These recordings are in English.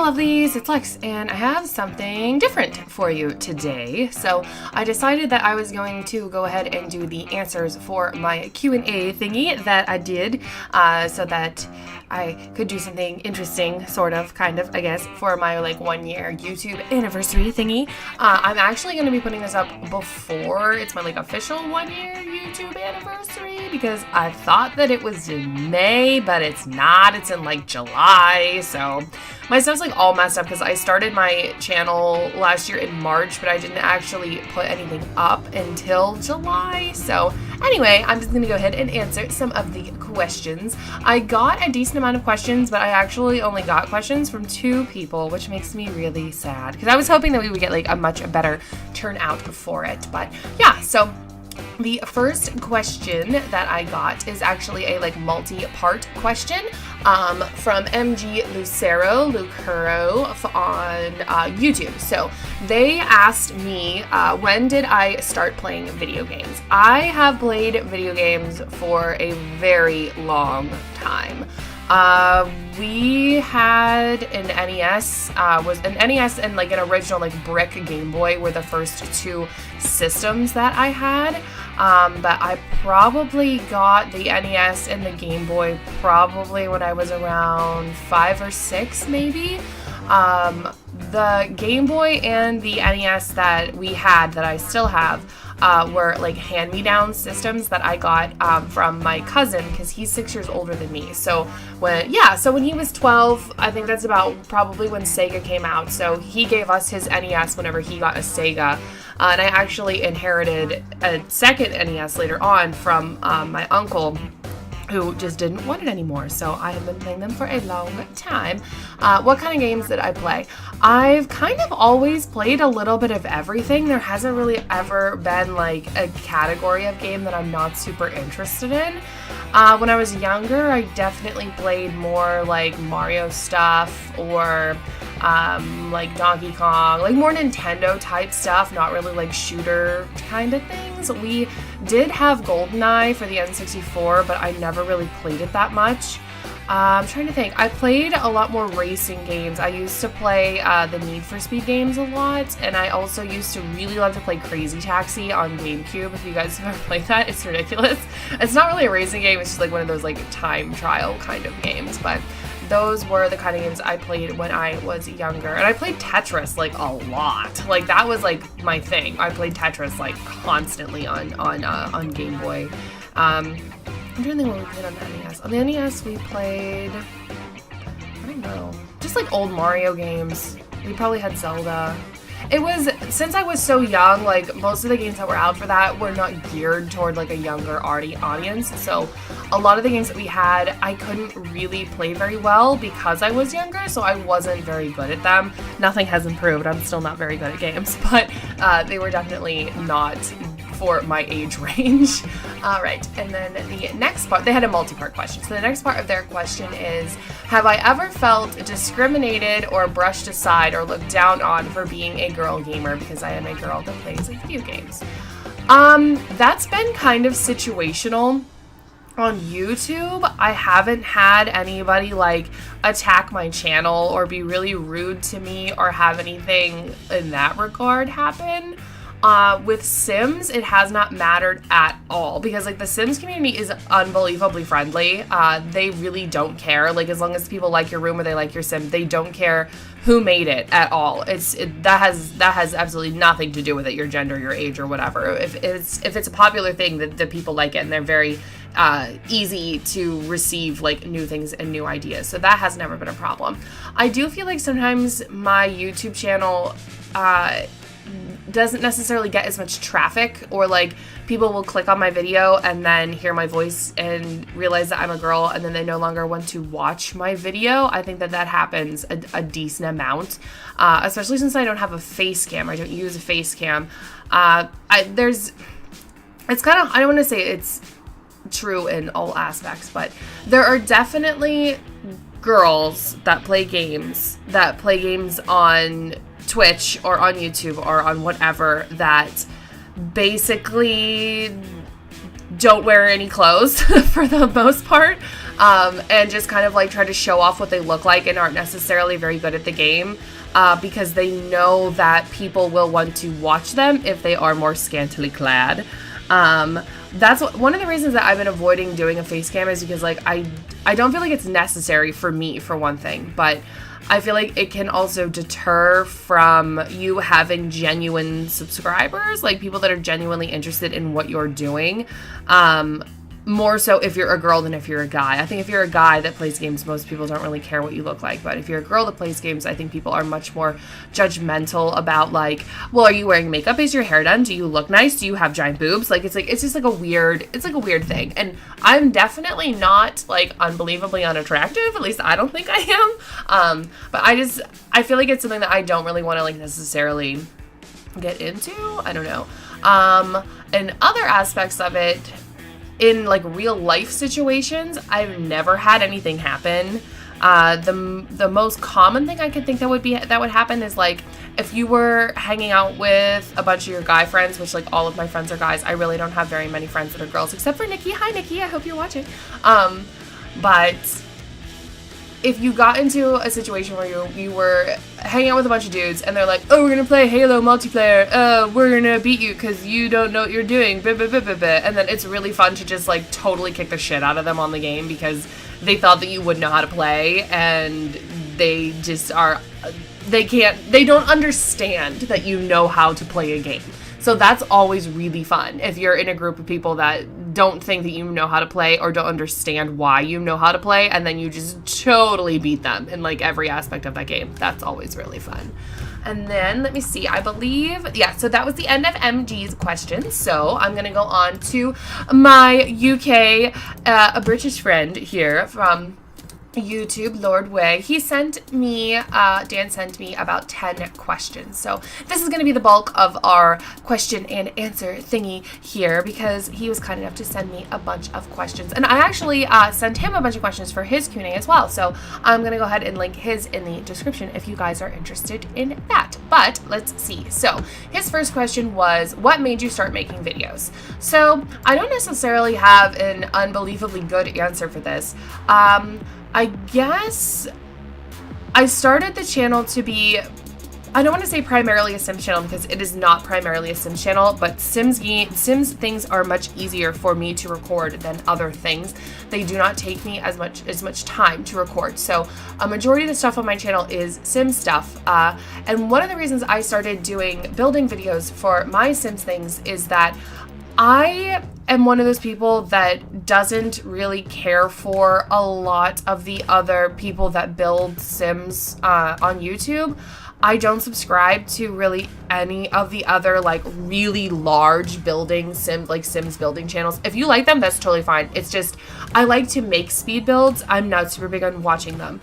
lovelies, it's Lex, and I have something different for you today. So I decided that I was going to go ahead and do the answers for my Q&A thingy that I did, so that I could do something interesting, sort of, kind of, I guess, for my 1 year YouTube anniversary thingy. I'm actually going to be putting this up before it's my official 1 year YouTube anniversary, because I thought that it was in May, but it's not. It's in July, so my stuff's all messed up because I started my channel last year in March, but I didn't actually put anything up until July. So anyway, I'm just gonna go ahead and answer some of the questions. I got a decent amount of questions, but I actually only got questions from 2 people, which makes me really sad because I was hoping that we would get a much better turnout for it. But yeah, so the first question that I got is actually a multi-part question from MG Lucero on YouTube. So they asked me, when did I start playing video games? I have played video games for a very long time. We had an NES, and an original brick Game Boy were the first 2 systems that I had. But I probably got the NES and the Game Boy probably when I was around 5 or 6, maybe. The Game Boy and the NES that we had, that I still have, were hand-me-down systems that I got from my cousin, because he's 6 years older than me. So when he was 12, I think that's about probably when Sega came out. So he gave us his NES whenever he got a Sega. And I actually inherited a second NES later on from my uncle, who just didn't want it anymore. So I have been playing them for a long time. What kind of games did I play? I've kind of always played a little bit of everything. There hasn't really ever been a category of game that I'm not super interested in. When I was younger, I definitely played more Mario stuff, or Donkey Kong, more Nintendo type stuff, not really shooter kind of things. We did have GoldenEye for the N64, but I never really played it that much. I'm trying to think. I played a lot more racing games. I used to play the Need for Speed games a lot, and I also used to really love to play Crazy Taxi on GameCube. If you guys have ever played that, it's ridiculous. It's not really a racing game, it's just one of those time trial kind of games, but those were the kind of games I played when I was younger. And I played Tetris a lot. That was my thing. I played Tetris constantly on Game Boy. I'm trying to think what we played on the NES. On the NES we played, I don't know, just old Mario games. We probably had Zelda. It was, since I was so young, most of the games that were out for that were not geared toward a younger audience. So a lot of the games that we had, I couldn't really play very well because I was younger, so I wasn't very good at them. Nothing has improved. I'm still not very good at games, but they were definitely not for my age range. All right, and then the next part, they had a multi-part question. So the next part of their question is, have I ever felt discriminated or brushed aside or looked down on for being a girl gamer because I am a girl that plays video games? That's been kind of situational. On YouTube, I haven't had anybody attack my channel or be really rude to me or have anything in that regard happen. With Sims, it has not mattered at all because the Sims community is unbelievably friendly. They really don't care. As long as people like your room or they like your Sim, they don't care who made it at all. That has absolutely nothing to do with it, your gender, your age, or whatever. If it's a popular thing, that the people like it, and they're very easy to receive new things and new ideas. So that has never been a problem. I do feel sometimes my YouTube channel doesn't necessarily get as much traffic, or people will click on my video and then hear my voice and realize that I'm a girl, and then they no longer want to watch my video. I think that happens a decent amount, especially since I don't have a face cam. I don't use a face cam. It's kind of, I don't want to say it's true in all aspects, but there are definitely girls that play games on Twitch or on YouTube or on whatever that basically don't wear any clothes for the most part. and just kind of like try to show off what they look like and aren't necessarily very good at the game, because they know that people will want to watch them if they are more scantily clad. That's one of the reasons that I've been avoiding doing a face cam, is because like I don't feel like it's necessary for me, for one thing, but I feel like it can also deter from you having genuine subscribers, like people that are genuinely interested in what you're doing. More so if you're a girl than if you're a guy. I think if you're a guy that plays games, most people don't really care what you look like. But if you're a girl that plays games, I think people are much more judgmental about like, well, are you wearing makeup? Is your hair done? Do you look nice? Do you have giant boobs? It's just like a weird thing. And I'm definitely not like unbelievably unattractive. At least I don't think I am. But I feel like it's something that I don't really want to like necessarily get into. I don't know. And other aspects of it, in like real life situations, I've never had anything happen. The most common thing I could think that would happen is like if you were hanging out with a bunch of your guy friends, which like all of my friends are guys. I really don't have very many friends that are girls, except for Nikki. Hi Nikki, I hope you're watching. But if you got into a situation where you were hanging out with a bunch of dudes and they're like, oh, we're gonna play Halo multiplayer, we're gonna beat you because you don't know what you're doing, and then it's really fun to just like totally kick the shit out of them on the game because they thought that you would know how to play, and they just are, they don't understand that you know how to play a game. So that's always really fun if you're in a group of people that don't think that you know how to play or don't understand why you know how to play, and then you just totally beat them in like every aspect of that game. That's always really fun. And then let me see, I believe, yeah, so that was the end of MG's questions. So I'm gonna go on to my UK, a British friend here from YouTube, Lord Way. He sent me, Dan sent me about 10 questions. So this is going to be the bulk of our question and answer thingy here, because he was kind enough to send me a bunch of questions. And I actually sent him a bunch of questions for his Q&A as well. So I'm going to go ahead and link his in the description if you guys are interested in that. But let's see. So his first question was, what made you start making videos? So I don't necessarily have an unbelievably good answer for this. I guess I started the channel to be, I don't want to say primarily a Sims channel because it is not primarily a Sims channel, but Sims things are much easier for me to record than other things. They do not take me as much time to record. So a majority of the stuff on my channel is Sims stuff. And one of the reasons I started doing building videos for my Sims things is that I am one of those people that doesn't really care for a lot of the other people that build Sims on YouTube. I don't subscribe to really any of the other like really large Sims building channels. If you like them, that's totally fine. It's just I like to make speed builds. I'm not super big on watching them.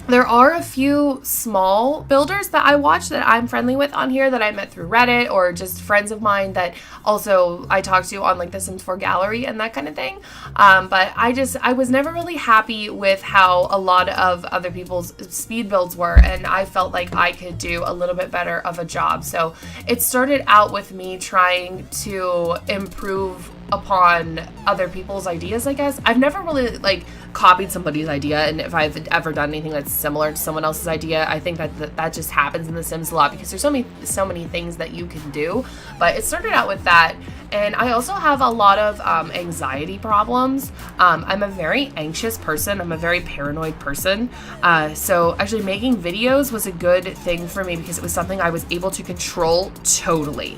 There are a few small builders that I watch that I'm friendly with on here that I met through Reddit, or just friends of mine that also I talk to on like the Sims 4 gallery and that kind of thing. But I was never really happy with how a lot of other people's speed builds were, and I felt like I could do a little bit better of a job. So it started out with me trying to improve upon other people's ideas, I guess. I've never really like copied somebody's idea, and if I've ever done anything that's similar to someone else's idea, I think that just happens in The Sims a lot because there's so many things that you can do. But it started out with that, and I also have a lot of anxiety problems. I'm a very anxious person. I'm a very paranoid person. So actually making videos was a good thing for me because it was something I was able to control totally.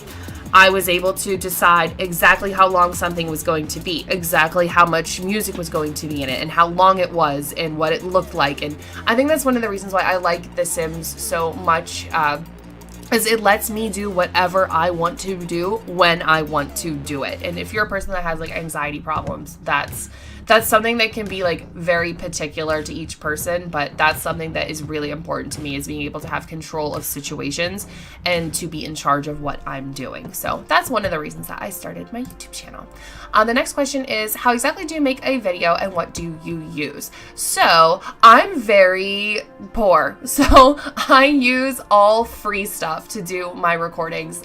I was able to decide exactly how long something was going to be, exactly how much music was going to be in it, and how long it was, and what it looked like. And I think that's one of the reasons why I like The Sims so much, is it lets me do whatever I want to do when I want to do it. And if you're a person that has like anxiety problems, that's something that can be like very particular to each person, but that's something that is really important to me, is being able to have control of situations and to be in charge of what I'm doing. So that's one of the reasons that I started my YouTube channel. The next question is, how exactly do you make a video and what do you use? So I'm very poor, so I use all free stuff to do my recordings.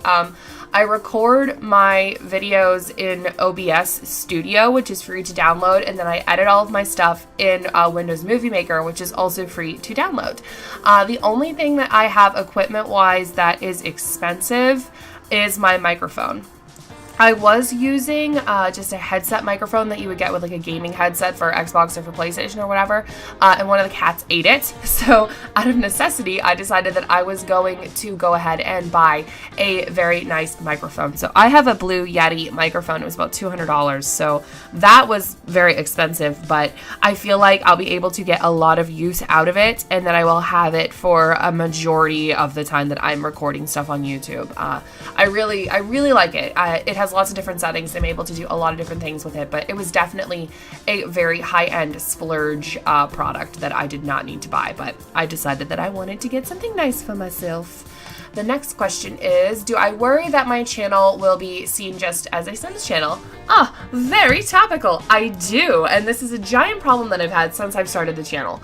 I record my videos in OBS Studio, which is free to download, and then I edit all of my stuff in Windows Movie Maker, which is also free to download. The only thing that I have equipment-wise that is expensive is my microphone. I was using just a headset microphone that you would get with like a gaming headset for Xbox or for PlayStation or whatever, and one of the cats ate it. So out of necessity, I decided that I was going to go ahead and buy a very nice microphone. So I have a Blue Yeti microphone. It was about $200, so that was very expensive, but I feel like I'll be able to get a lot of use out of it, and that I will have it for a majority of the time that I'm recording stuff on YouTube. I really like it. It has lots of different settings. I'm able to do a lot of different things with it, but it was definitely a very high-end splurge product that I did not need to buy, but I decided that I wanted to get something nice for myself. The next question is, do I worry that my channel will be seen just as a Sims channel? Very topical. I do, and this is a giant problem that I've had since I've started the channel.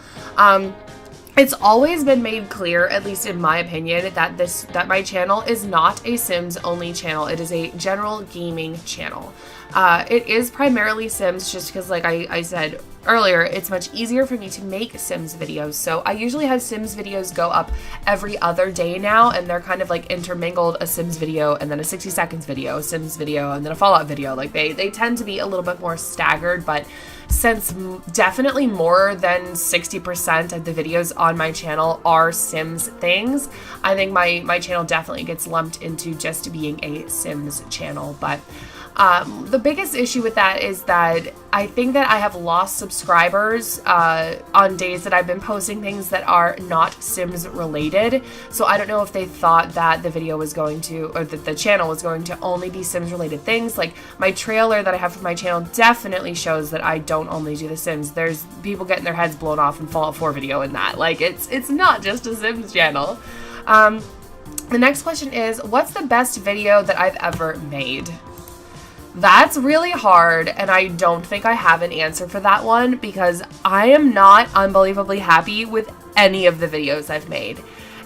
It's always been made clear, at least in my opinion, that my channel is not a Sims only channel. It is a general gaming channel. It is primarily Sims just because, like I said earlier, it's much easier for me to make Sims videos. So I usually have Sims videos go up every other day now, and they're kind of like intermingled, a Sims video and then a 60 seconds video, a Sims video, and then a Fallout video. Like they tend to be a little bit more staggered, but since definitely more than 60% of the videos on my channel are Sims things, I think my channel definitely gets lumped into just being a Sims channel. But the biggest issue with that is that I think that I have lost subscribers on days that I've been posting things that are not Sims related. So I don't know if they thought that the video was going to, or that the channel was going to only be Sims related things. Like my trailer that I have for my channel definitely shows that I don't only do the Sims. There's people getting their heads blown off in Fallout 4 video in that. Like it's not just a Sims channel. The next question is, what's the best video that I've ever made? That's really hard, and I don't think I have an answer for that one because I am not unbelievably happy with any of the videos I've made.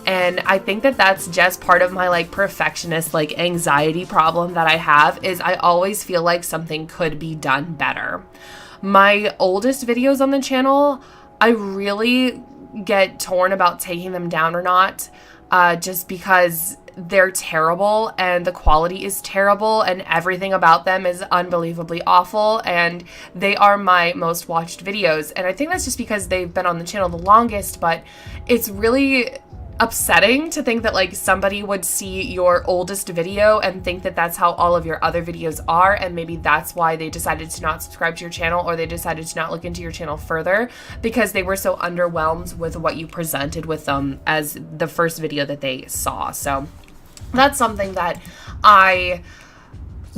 And I think that that's just part of my like perfectionist like anxiety problem that I have, is I always feel like something could be done better. My oldest videos on the channel, I really get torn about taking them down or not, just because they're terrible and the quality is terrible and everything about them is unbelievably awful, and they are my most watched videos. And I think that's just because they've been on the channel the longest, but it's really upsetting to think that like somebody would see your oldest video and think that that's how all of your other videos are, and maybe that's why they decided to not subscribe to your channel, or they decided to not look into your channel further because they were so underwhelmed with what you presented with them as the first video that they saw. So that's something that I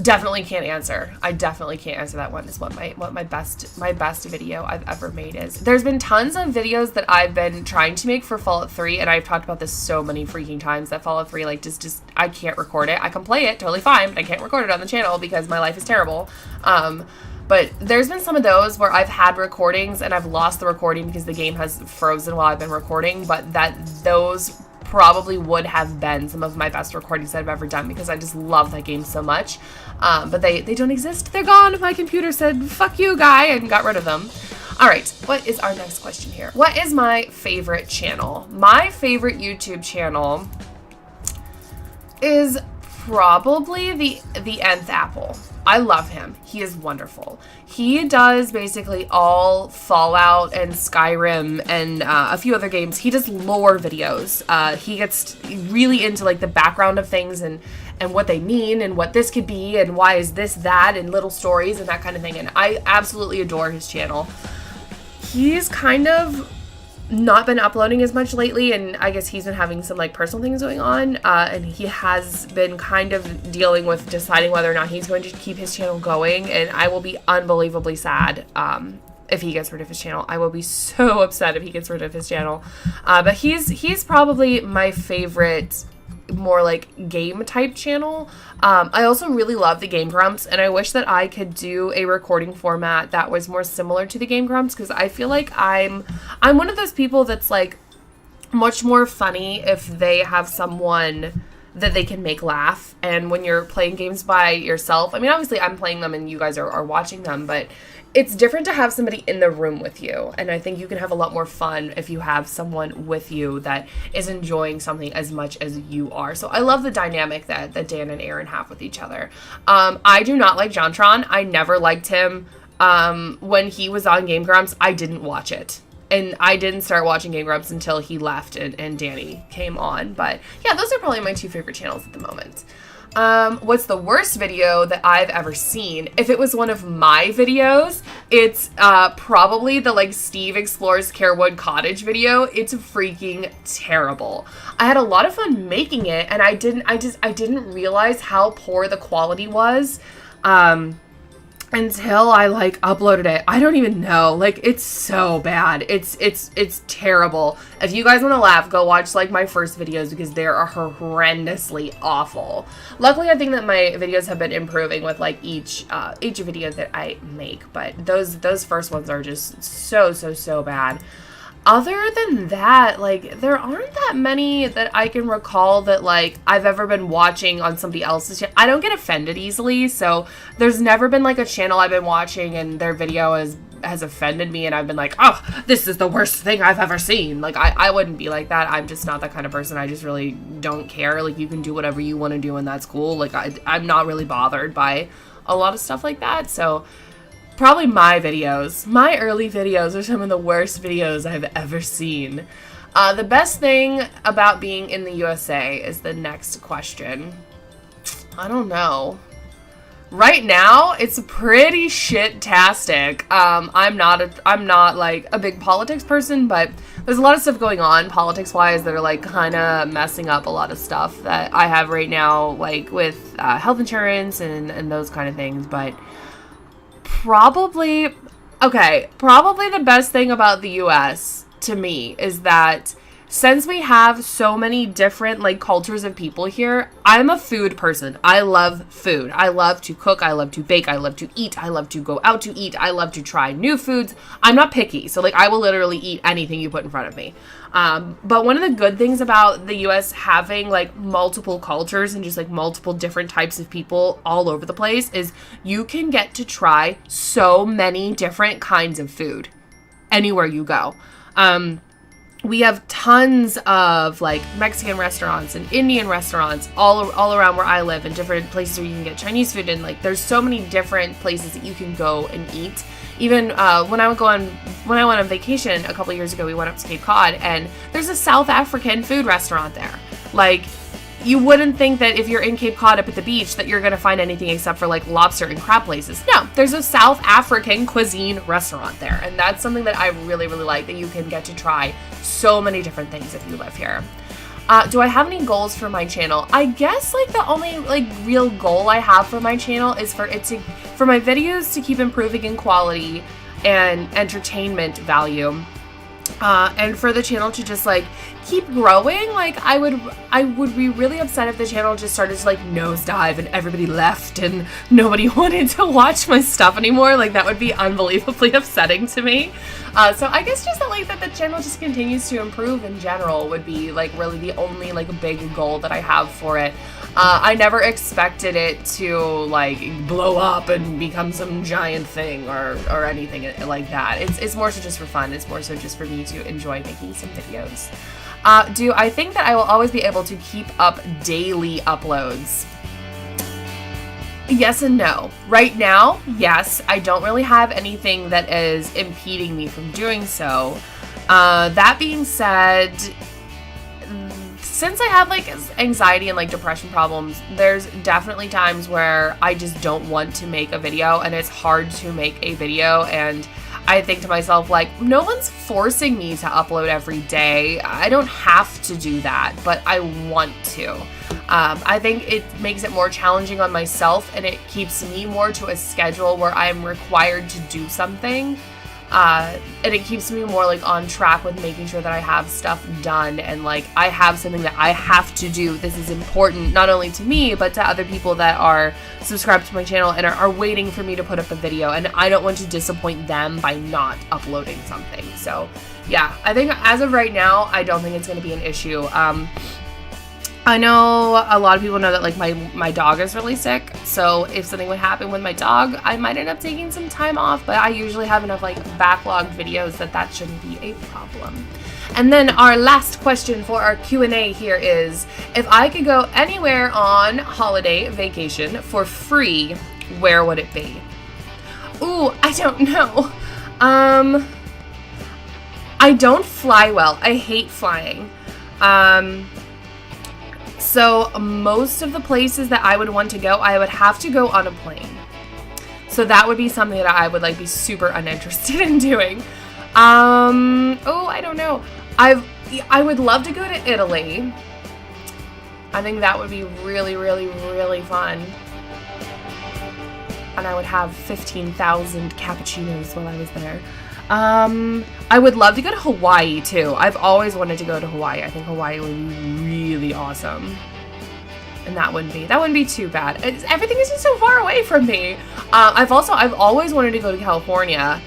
definitely can't answer. I definitely can't answer that one. Is what my best video I've ever made is. There's been tons of videos that I've been trying to make for Fallout 3, and I've talked about this so many freaking times that Fallout 3 like just I can't record it. I can play it totally fine, but I can't record it on the channel because my life is terrible. But there's been some of those where I've had recordings and I've lost the recording because the game has frozen while I've been recording, but those probably would have been some of my best recordings that I've ever done because I just love that game so much. But they don't exist. They're gone. My computer said, fuck you, guy, and got rid of them. All right, what is our next question here? What is my favorite channel? My favorite YouTube channel is probably the Nth Apple. I love him. He is wonderful. He does basically all Fallout and Skyrim and a few other games. He does lore videos. He gets really into like the background of things and what they mean and what this could be and why is this that and little stories and that kind of thing. And I absolutely adore his channel. He's kind of not been uploading as much lately, and I guess he's been having some like personal things going on, and he has been kind of dealing with deciding whether or not he's going to keep his channel going, and I will be unbelievably sad if he gets rid of his channel. I will be so upset if he gets rid of his channel. But he's probably my favorite more like game type channel. I also really love the Game Grumps, and I wish that I could do a recording format that was more similar to the Game Grumps, because I feel like I'm one of those people that's like much more funny if they have someone that they can make laugh. And when you're playing games by yourself, I mean, obviously I'm playing them and you guys are watching them, but it's different to have somebody in the room with you. And I think you can have a lot more fun if you have someone with you that is enjoying something as much as you are. So I love the dynamic that Dan and Aaron have with each other. I do not like JonTron. I never liked him. When he was on Game Grumps, I didn't watch it. And I didn't start watching Game Grumps until he left and Danny came on. But yeah, those are probably my two favorite channels at the moment. What's the worst video that I've ever seen? If it was one of my videos, it's probably the like Steve Explores Carewood Cottage video. It's freaking terrible. I had a lot of fun making it, and I didn't realize how poor the quality was. Until I like uploaded it. I don't even know. Like, it's so bad. It's terrible. If you guys want to laugh, go watch like my first videos because they are horrendously awful. Luckily, I think that my videos have been improving with like each video that I make, but those first ones are just so bad. Other than that, like, there aren't that many that I can recall that, like, I've ever been watching on somebody else's channel. I don't get offended easily, so there's never been, like, a channel I've been watching and their video has offended me and I've been like, oh, this is the worst thing I've ever seen. Like, I wouldn't be like that. I'm just not that kind of person. I just really don't care. Like, you can do whatever you want to do and that's cool. Like, I'm not really bothered by a lot of stuff like that, so probably my early videos are some of the worst videos I've ever seen. The best thing about being in the USA is the next question. I don't know. Right now, it's pretty shit-tastic. I'm not like a big politics person, but there's a lot of stuff going on politics-wise that are like kind of messing up a lot of stuff that I have right now, like with health insurance and those kind of things, but probably the best thing about the US to me is that since we have so many different like cultures of people here, I'm a food person. I love food. I love to cook. I love to bake. I love to eat. I love to go out to eat. I love to try new foods. I'm not picky. So like I will literally eat anything you put in front of me. But one of the good things about the US having like multiple cultures and just like multiple different types of people all over the place is you can get to try so many different kinds of food anywhere you go. We have tons of like Mexican restaurants and Indian restaurants all around where I live, and different places where you can get Chinese food, and like there's so many different places that you can go and eat. Even when I went on vacation a couple years ago, we went up to Cape Cod and there's a South African food restaurant there. Like, you wouldn't think that if you're in Cape Cod up at the beach that you're going to find anything except for like lobster and crab places. No, there's a South African cuisine restaurant there. And that's something that I really, really like, that you can get to try so many different things if you live here. Do I have any goals for my channel? I guess like the only like real goal I have for my channel is for my videos to keep improving in quality and entertainment value. And for the channel to just like keep growing. Like I would be really upset if the channel just started to like nosedive and everybody left and nobody wanted to watch my stuff anymore. Like that would be unbelievably upsetting to me. So I guess just that the channel just continues to improve in general would be like really the only like big goal that I have for it. I never expected it to like blow up and become some giant thing or anything like that. It's more so just for fun. It's more so just for me to enjoy making some videos. Do I think that I will always be able to keep up daily uploads? Yes and no. Right now, yes, I don't really have anything that is impeding me from doing so. That being said, since I have like anxiety and like depression problems, there's definitely times where I just don't want to make a video and it's hard to make a video, and I think to myself like, no one's forcing me to upload every day. I don't have to do that, but I want to. I think it makes it more challenging on myself, and it keeps me more to a schedule where I'm required to do something. And it keeps me more like on track with making sure that I have stuff done and like I have something that I have to do. This is important not only to me but to other people that are subscribed to my channel and are waiting for me to put up a video, and I don't want to disappoint them by not uploading something. So yeah, I think as of right now I don't think it's going to be an issue. I know a lot of people know that like my dog is really sick, so if something would happen with my dog, I might end up taking some time off, but I usually have enough like backlogged videos that shouldn't be a problem. And then our last question for our Q&A here is, if I could go anywhere on holiday vacation for free, where would it be? Ooh, I don't know. I don't fly well. I hate flying. So most of the places that I would want to go, I would have to go on a plane. So that would be something that I would like be super uninterested in doing. Oh, I don't know. I would love to go to Italy. I think that would be really, really, really fun. And I would have 15,000 cappuccinos while I was there. I would love to go to Hawaii too. I've always wanted to go to Hawaii. I think Hawaii would be really awesome. And that wouldn't be too bad. Everything is just so far away from me. I've always wanted to go to California.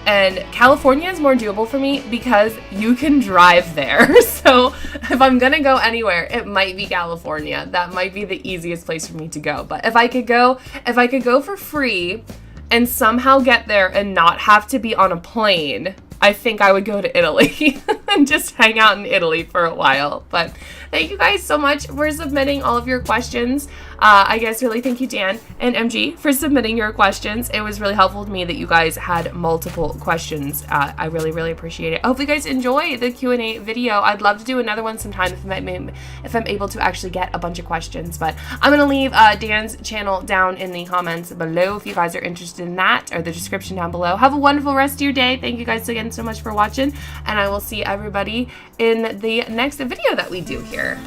And California is more doable for me because you can drive there. So if I'm gonna go anywhere, it might be California. That might be the easiest place for me to go. But if I could go for free and somehow get there and not have to be on a plane, I think I would go to Italy and just hang out in Italy for a while. But thank you guys so much for submitting all of your questions. I guess really thank you, Dan and MG, for submitting your questions. It was really helpful to me that you guys had multiple questions. I really, really appreciate it. I hope you guys enjoy the Q&A video. I'd love to do another one sometime if I'm able to actually get a bunch of questions. But I'm going to leave Dan's channel down in the comments below if you guys are interested in that, or the description down below. Have a wonderful rest of your day. Thank you guys again so much for watching, and I will see everybody in the next video that we do here.